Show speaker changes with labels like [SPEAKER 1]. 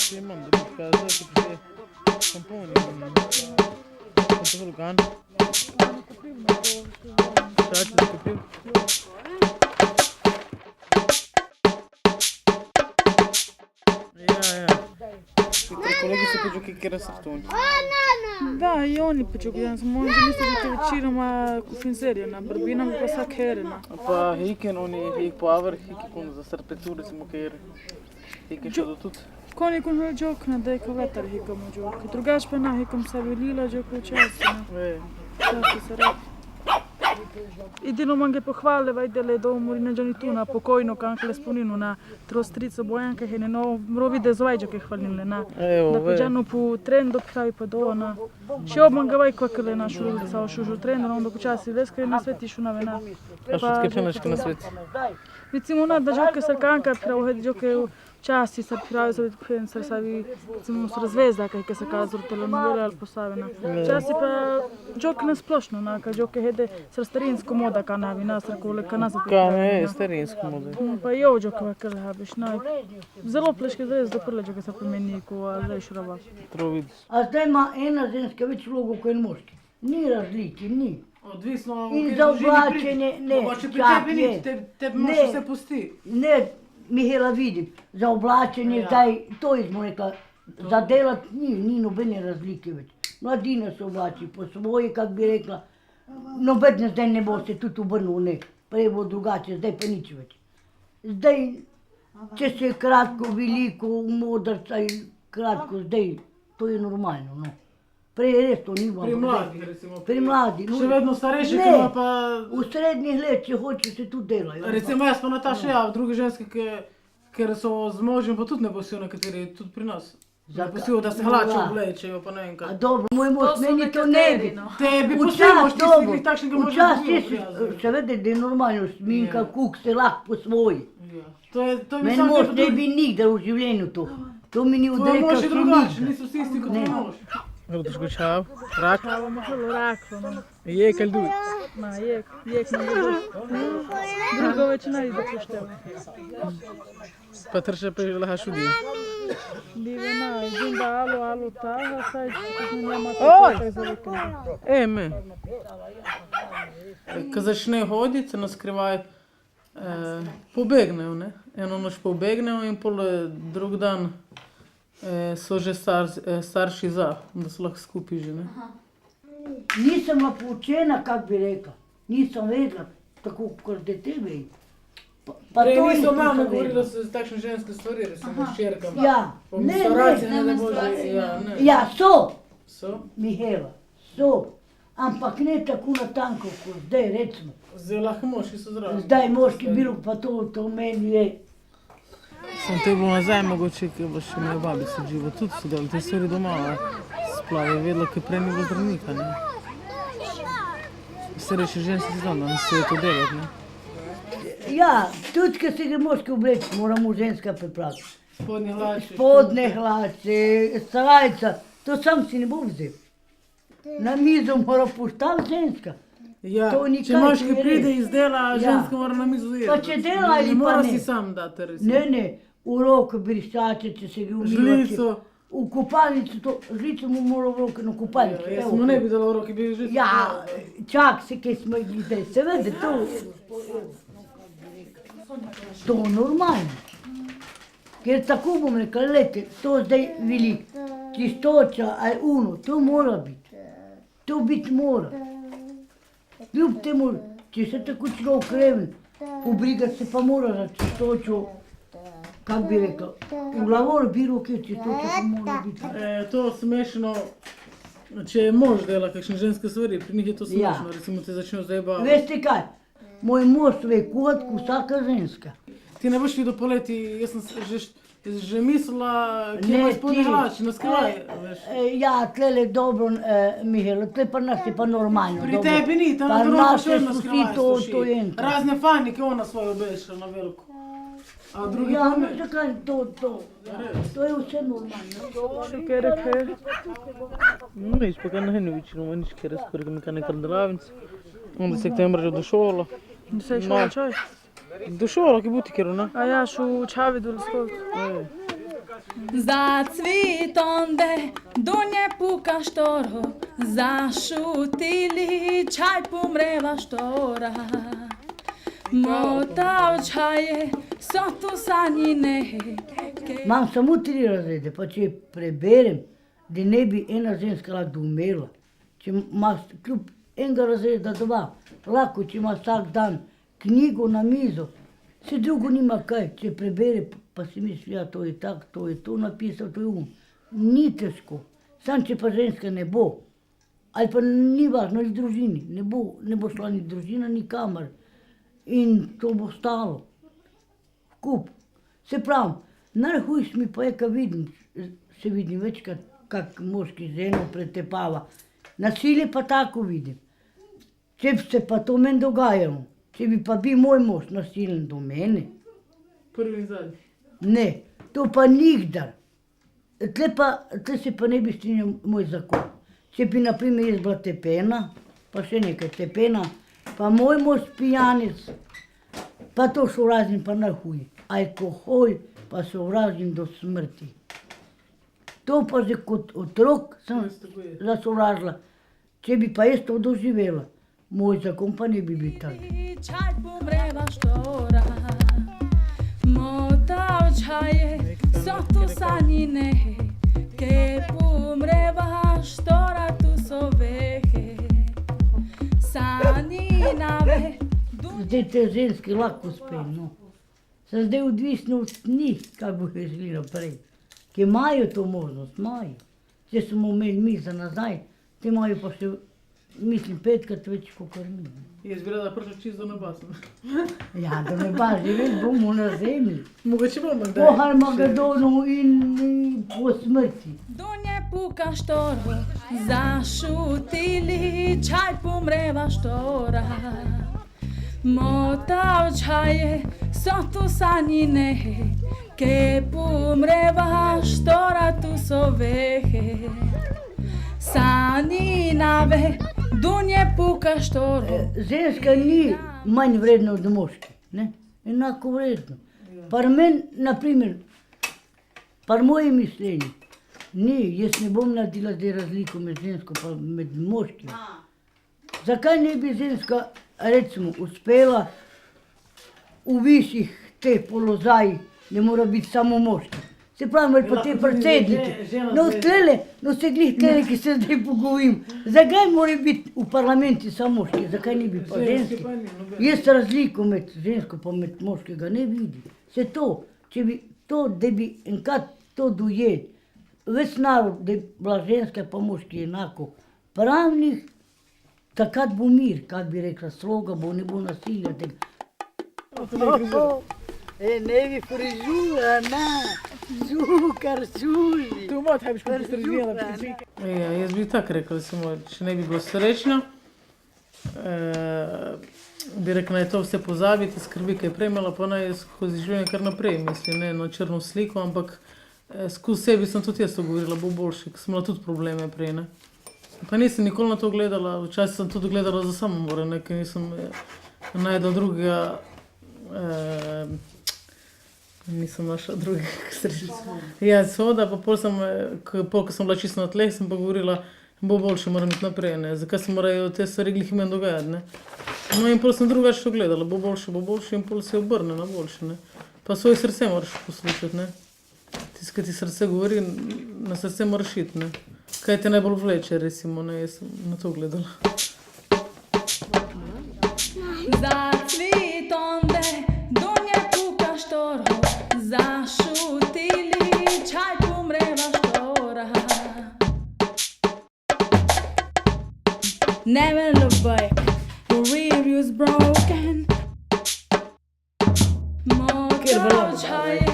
[SPEAKER 1] Sì, mando per casa perché tamponi quanto quello can. Certo, capivo. Колegi се поđu kikira srtuni.
[SPEAKER 2] Da, i oni pođu, ja sam možda mislila da te većinoma kufinzerija na brbinama pa sa kerena.
[SPEAKER 1] Pa hiken oni hik poavar, hik kun za srpecu recimo kere. Hiken što do tut.
[SPEAKER 2] Koni kun hoj džokna da je kao vetar hikam u džok. Drugač pa na hikam sa velila džok u časina. Časti se radi. Idino mange pohvale vajdele do umori giorni tu na pokojnog anche le spuninu na trostrico bojanke che ne no mrovide zvajđo ke hvalinle na pođanu po trendo pravi pa do na še obmanga vaj kakele na šulica o šužu trendo onda počasi veska na sveti šu na vena.
[SPEAKER 1] A što tke pjanačke na sveti?
[SPEAKER 2] Recimo na da džoke sarkanka pravo hedi džoke časti sa pravi za pensar savi recimo su razvezda kaj se kaže telenovela al posavena. Časti pa džoke na splošno na ka džoke hede sa starinsko moda kanavi nas rekole kanasa.
[SPEAKER 1] Kane starinsko moda.
[SPEAKER 2] Pa i ovo džoke vakale habiš na. Zelo pleške zvezde do prle džoke sa promeniku a leš raba.
[SPEAKER 1] Trovid.
[SPEAKER 3] A zdaj ima ena ženska več vlogo kot en moški. Ni razlike, ni.
[SPEAKER 1] Odvisno
[SPEAKER 3] in za oblačenje, ne, čak je.
[SPEAKER 1] Tebi može se pusti.
[SPEAKER 3] Ne, Mihela vidim, za oblačenje zdaj, to smo rekla, za delat ni nobene razlike več. Mladina se oblači po svoje, kak bi rekla, nobene zdaj ne bo se tudi obrnil, ne, prej bo drugače, zdaj pa nič več. Zdaj, če se kratko, veliko, modrca in kratko, zdaj, to je normalno, no. Prej res to ni bilo.
[SPEAKER 1] Pri mladih recimo.
[SPEAKER 3] Pri mladih.
[SPEAKER 1] Še vedno starejši, ki ima pa...
[SPEAKER 3] V srednjih let, če hoče, se tudi delajo.
[SPEAKER 1] Recimo jaz pa Nataša, ja, druge ženske, ker so z možem, pa tudi ne posijo nekateri, tudi pri nas. Ne posijo, da se hlače oblečejo, pa ne vem kaj.
[SPEAKER 3] A dobro, moj mož meni to ne bi.
[SPEAKER 1] Tebi posijoš, ti si takšnega moža ne bi prijazno.
[SPEAKER 3] Seveda, da je normalno, sminka, kuk se lahko po svoji. Meni mož ne bi nikdar v življenju to. To mi ni odrekal še nikdar.
[SPEAKER 1] Tvoj mož je drugačen, niso vsi isti kot tvoj mož. Kako ti čau? Rak?
[SPEAKER 2] Čau, malo raklo.
[SPEAKER 1] Jek ali duj?
[SPEAKER 2] Ma, jek na drugo. Drugo već ne ide pošteva.
[SPEAKER 1] Pa trče pa je laha šudi.
[SPEAKER 2] Dive na, idim da alu taha, sad nema tako za vikend.
[SPEAKER 1] Me. Kad začne hoditi, se naskrivaj, pobegnejo, ne? Eno noč pobegnejo in pol drug dan so že starši za, da so lahko skupaj že, ne?
[SPEAKER 3] Nisem bila poučena, kak bi rekla. Nisem vedela, tako kot da tebe.
[SPEAKER 1] Prej niso mama govorila se takšne ženske stvari, recimo s čerkama.
[SPEAKER 3] Ja, ja, so.
[SPEAKER 1] So?
[SPEAKER 3] Mihela, so. Ampak ne tako na tanko, kot zdaj, recimo.
[SPEAKER 1] Zdaj lahko moški so zraven.
[SPEAKER 3] Zdaj moški bil, pa to meni je.
[SPEAKER 1] Sam te bilo nazaj mogoče, ker bo še moja babica živa. Tudi so delali te stvari doma, splavi je vedela, ker prej ni bilo zdravnika, ne. Starejše ženske se znam, da ne se je to delati, ne.
[SPEAKER 3] Ja, tudi, ker se gre moški obleči, moramo ženska pripraviti.
[SPEAKER 1] Spodnje hlače.
[SPEAKER 3] Spodnje hlače, srajca, to sam si ne bo vzel. Na mizo mora postaviti ženska.
[SPEAKER 1] Ja, če moški pride iz dela, ženska mora na mizo vzeti.
[SPEAKER 3] Pa če dela ali pa ne.
[SPEAKER 1] Ne mora si sam dati, recimo.
[SPEAKER 3] Ne, v roko briščače, če se gre umivati.
[SPEAKER 1] Žlico.
[SPEAKER 3] V kupalnici to, žlico mu mora v roke na kupalnici.
[SPEAKER 1] Jaz mu ne bi dala v roke, bi žlico.
[SPEAKER 3] Ja, čak se, kaj smo jih zdaj, seveda to. To je normalno. Ker tako bom rekla, lejte, to zdaj veliko. Čistoča ali uno, to mora biti. To biti mora. Ljub temu, če se tako človek reven, pobrigati se pa mora za čistočo, kak bi rekla, v lavor bi roke čistoča pa mora biti.
[SPEAKER 1] To smešno, če mož dela kakšne ženske stvari, pri njih je to smešno, recimo te začnejo zdaj baviti.
[SPEAKER 3] Veste kaj, moj mož ve kot vsaka ženska.
[SPEAKER 1] Ti ne boš videl poleti, jaz sem že mislila, kje ima spodnje hlače, na skrivaj, veš.
[SPEAKER 3] Ja, tlele dobro, Mihajlo, tle pa nas je pa normalno.
[SPEAKER 1] Pri tebi ni, tam na drugo pa še vedno skrivaj
[SPEAKER 3] stoši.
[SPEAKER 1] Razne fanike ona svoje obešala na veliko. A drugi
[SPEAKER 3] ja,
[SPEAKER 1] pa ne.
[SPEAKER 3] Zakaj to je vse normalno.
[SPEAKER 2] Šukere, kaj?
[SPEAKER 1] Nič, pa kaj na henu većinu, nič kjer skoro mi kaj nekaj delavnice. Onda septembra že do šola.
[SPEAKER 2] Da se je šola čaj?
[SPEAKER 1] Došlo, ki butikiru, ne?
[SPEAKER 2] A ja šu čavidu ili skot.
[SPEAKER 4] Zacvitonde, donje puka štoro, zašutili, čaj pomreva štora. Motav čaje, so tu sanjine.
[SPEAKER 3] Imam samo 3 razrede, pa če preberem, da ne bi ena ženska lahko umela. Če imaš kljub enega razreda 2, lahko, če imaš vsak dan knjigo na mizo, se drugo nima kaj, če prebere, pa si misli, ja, to je tak, to je to napisal, to je Ni težko, sam če pa ženska ne bo, ali pa ni važno, ali v družini, ne bo šla ni družina, ni kamor. In to bo stalo. Kup. Se pravi, najhujš mi pa je, ko se vidim večkrat, kak moški ženo pretepava. Nasilje pa tako vidim. Če bi se pa to meni dogajalo, če bi pa bil moj mož nasilen do mene.
[SPEAKER 1] Prvi in zadnji.
[SPEAKER 3] Ne, to pa nikdar. Tle se pa ne bi strinjal moj zakon. Če bi na primer jaz bila tepena, pa še nekaj tepena, pa moj mož pijanec, pa to sovražim pa najhuj. Alkohol pa sovražim do smrti. To pa že kot otrok sem zasovražila. Če bi pa jaz to doživela, moj zakon pa ne bi bil tak.
[SPEAKER 4] Čaj pomreva štora, motav čaje, so tu sanjine, ke pomreva štora, tu so vehe. Sanjinave.
[SPEAKER 3] Zdaj te ženske lahko spem, no. Sem zdaj odvisna od njih, kako bo šli naprej. Ki imajo to možnost, imajo. Če smo imeli mi za nazaj, te imajo pa še, mislim, 5krat več kot mi.
[SPEAKER 1] Jaz bi rada prišla čisto do neba.
[SPEAKER 3] Ja, do neba živeti bomo na zemlji.
[SPEAKER 1] Mogoče bomo
[SPEAKER 3] Po
[SPEAKER 1] kdaj.
[SPEAKER 3] Harmagedonu in po smrti.
[SPEAKER 4] Donje puka štoro, zašutili, čaj pomreva štora. Motav čaje, so tu sanjine, ke pomreva štora, tu so vehe. Sanjinave, donje puka štoro.
[SPEAKER 3] Ženska ni manj vredna od moške, ne? Enako vredno. Par meni, naprimer, par moje mišljenje, ni, jaz ne bom naredila zdaj razliko med žensko pa med moškim. Zakaj ne bi ženska, recimo, uspela v višjih teh položajih, ne mora biti samo moški. Se pravi, pa te predsedniki. No, tlele, no se glih tlele, ki se zdaj pogovorim. Zakaj mora biti v parlamenti samo moški, zakaj ne bi pa ženski? Jaz razliko med žensko pa med moškega ne vidim. Se to, če bi to, da bi enkrat to dojeli, ves narod, da je bila ženska pa moški enako pravnih, takrat bo mir, kak bi rekla, sloga bo, ne bo nasilja. Ne bi frižura, na, žukar, žuli.
[SPEAKER 1] Tu ima, tebi škoda stržila. Ja, jaz bi tako rekla, samo, če ne bi bila srečna, bi rekla, naj to vse pozabiti, skrbi, kaj je prejmela, pa naj skozi življenje kar naprej, mislim, ne na črno sliko, ampak skozi sebi sem tudi jaz to govorila, bo boljše, ker sem imela tudi probleme prej, ne. Pa nisem nikoli na to gledala, včasih sem tudi gledala za samomore, ne, ker nisem najdla drugega, nisem našla drugega sreča. Ja, seveda, pa pol sem, ko sem bila čisto na tleh, sem pa govorila, bo boljše, moram iti naprej, ne, zakaj se morajo te stvari glih meni dogajati, ne. No in pol sem drugače to gledala, bo boljše in pol se obrne na boljše, ne. Pa svoje srce moraš poslušati, ne. Tisto, kaj ti srce govori, na srce moraš iti, ne. Kaj te najbolj vleče, recimo, ne, jaz sem na to gledala.
[SPEAKER 4] Zacvitonde, donje puka štoro, zašutili, čaj pomreva štora. Never look back, the rear view's broken. Motav čaje,